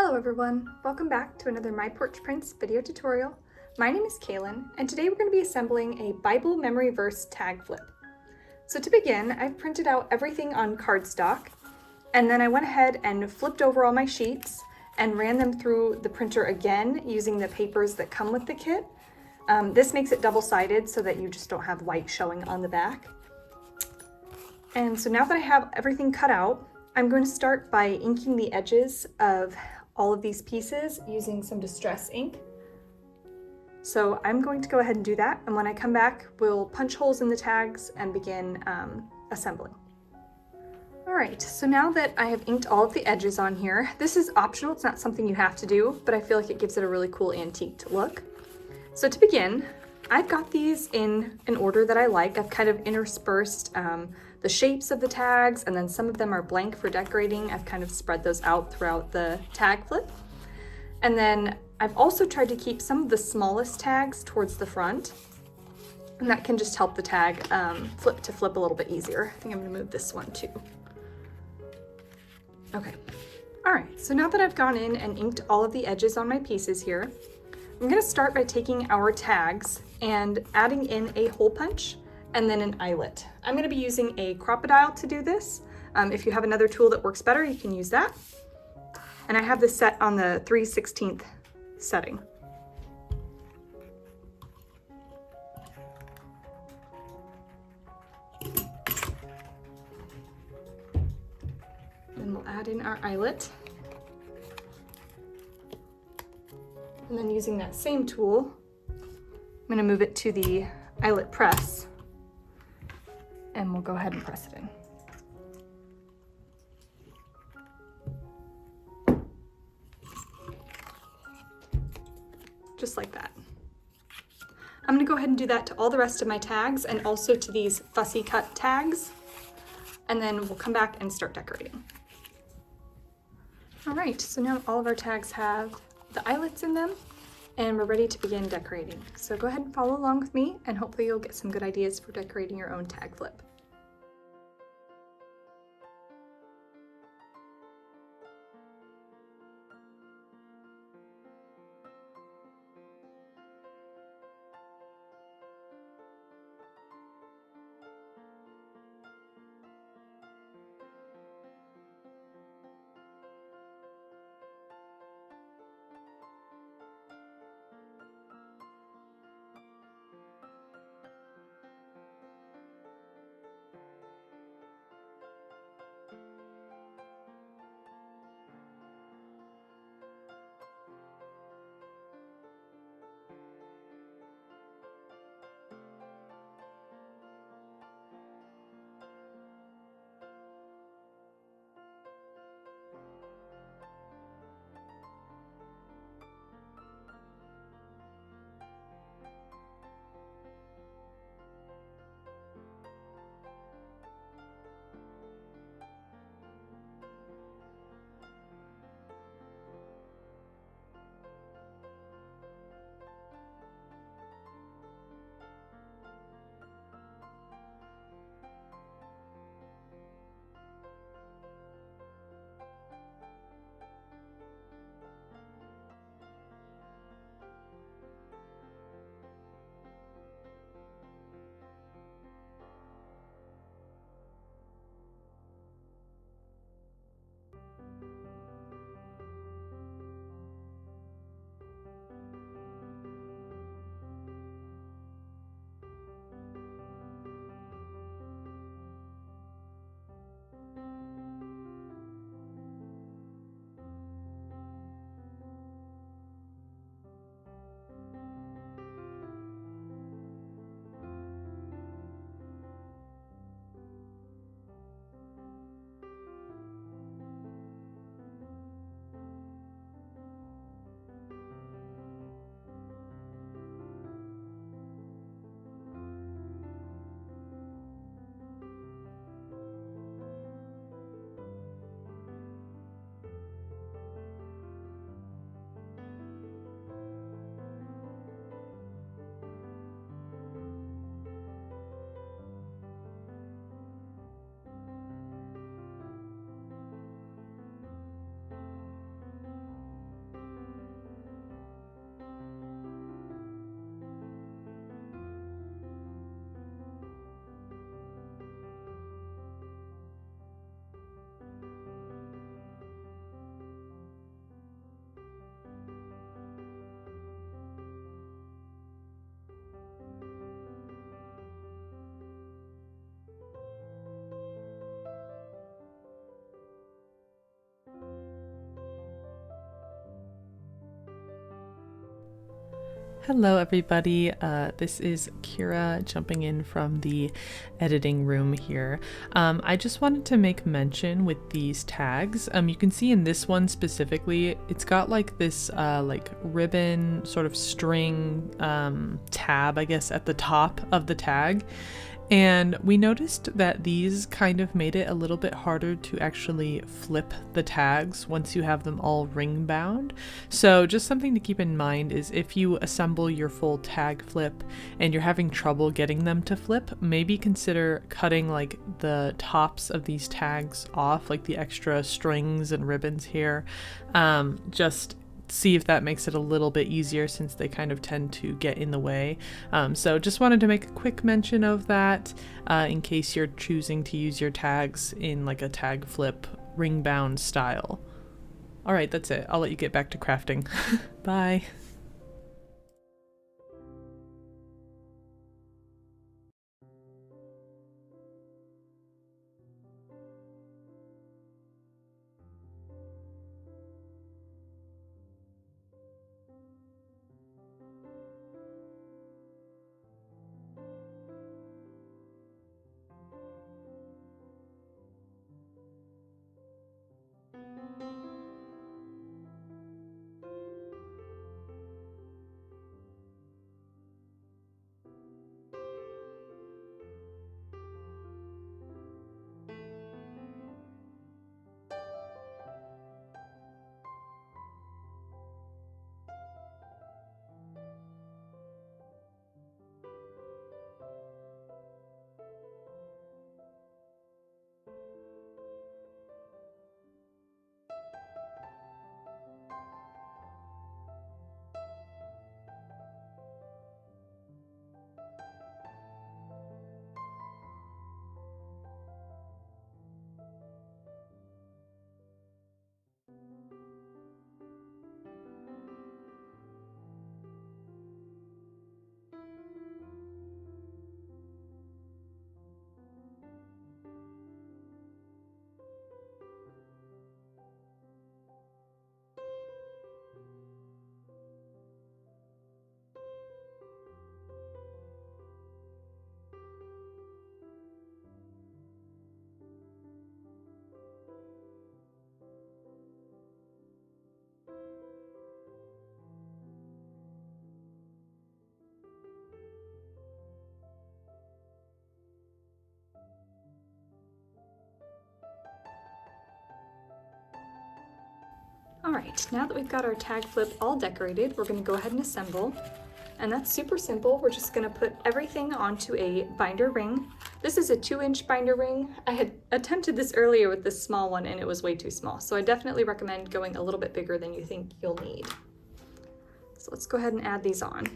Hello everyone, welcome back to another My Porch Prints video tutorial. My name is Kaelyn, and today we're going to be assembling a Bible memory verse tag flip. So to begin, I've printed out everything on cardstock, and then I went ahead and flipped over all my sheets and ran them through the printer again using the papers that come with the kit. This makes it double-sided so that you just don't have white showing on the back. And so now that I have everything cut out, I'm going to start by inking the edges of all of these pieces using some distress ink. So I'm going to go ahead and do that, and when I come back, we'll punch holes in the tags and begin assembling. Alright, so now that I have inked all of the edges on here, this is optional, it's not something you have to do, but I feel like it gives it a really cool antique look. So to begin, I've got these in an order that I like. I've kind of interspersed the shapes of the tags, and then some of them are blank for decorating. I've kind of spread those out throughout the tag flip. And then I've also tried to keep some of the smallest tags towards the front, and that can just help the tag flip a little bit easier. I think I'm gonna move this one too. Okay, all right, so now that I've gone in and inked all of the edges on my pieces here, I'm gonna start by taking our tags and adding in a hole punch and then an eyelet. I'm gonna be using a crocodile to do this. If you have another tool that works better, you can use that. And I have this set on the 3/16 setting. Then we'll add in our eyelet. And then using that same tool, I'm gonna move it to the eyelet press, and we'll go ahead and press it in. Just like that. I'm gonna go ahead and do that to all the rest of my tags and also to these fussy cut tags, and then we'll come back and start decorating. All right, so now all of our tags have the eyelets in them, and we're ready to begin decorating. So go ahead and follow along with me, and hopefully you'll get some good ideas for decorating your own tag flip. Hello everybody, this is Kyra jumping in from the editing room here. I just wanted to make mention with these tags. You can see in this one specifically, it's got like this like ribbon sort of string tab, I guess, at the top of the tag. And we noticed that these kind of made it a little bit harder to actually flip the tags once you have them all ring bound. So just something to keep in mind is if you assemble your full tag flip and you're having trouble getting them to flip, maybe consider cutting like the tops of these tags off, like the extra strings and ribbons here. Just see if that makes it a little bit easier since they kind of tend to get in the way. So just wanted to make a quick mention of that in case you're choosing to use your tags in like a tag flip ring bound style. All right, that's it. I'll let you get back to crafting. Bye. All right, now that we've got our tag flip all decorated, we're going to go ahead and assemble. And that's super simple. We're just going to put everything onto a binder ring. This is a 2-inch binder ring. I had attempted this earlier with this small one and it was way too small. So I definitely recommend going a little bit bigger than you think you'll need. So let's go ahead and add these on.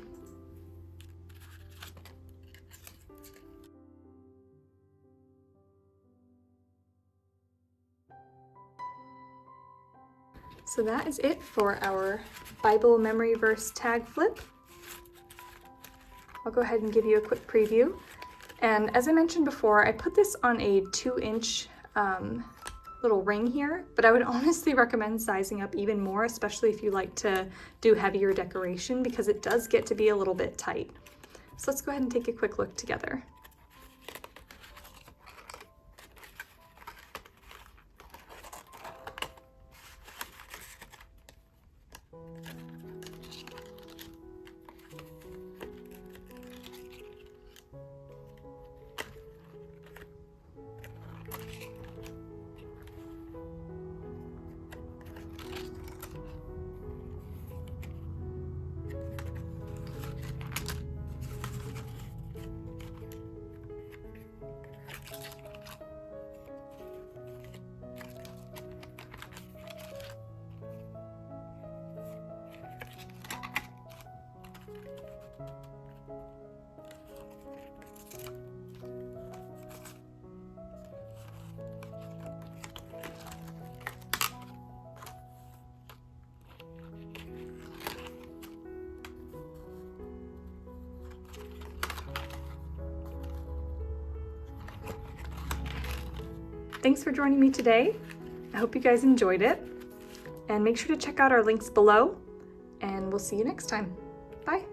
So that is it for our Bible memory verse tag flip. I'll go ahead and give you a quick preview. And as I mentioned before, I put this on a 2-inch little ring here, but I would honestly recommend sizing up even more, especially if you like to do heavier decoration, because it does get to be a little bit tight. So let's go ahead and take a quick look together. Thanks for joining me today. I hope you guys enjoyed it. And make sure to check out our links below, and we'll see you next time. Bye.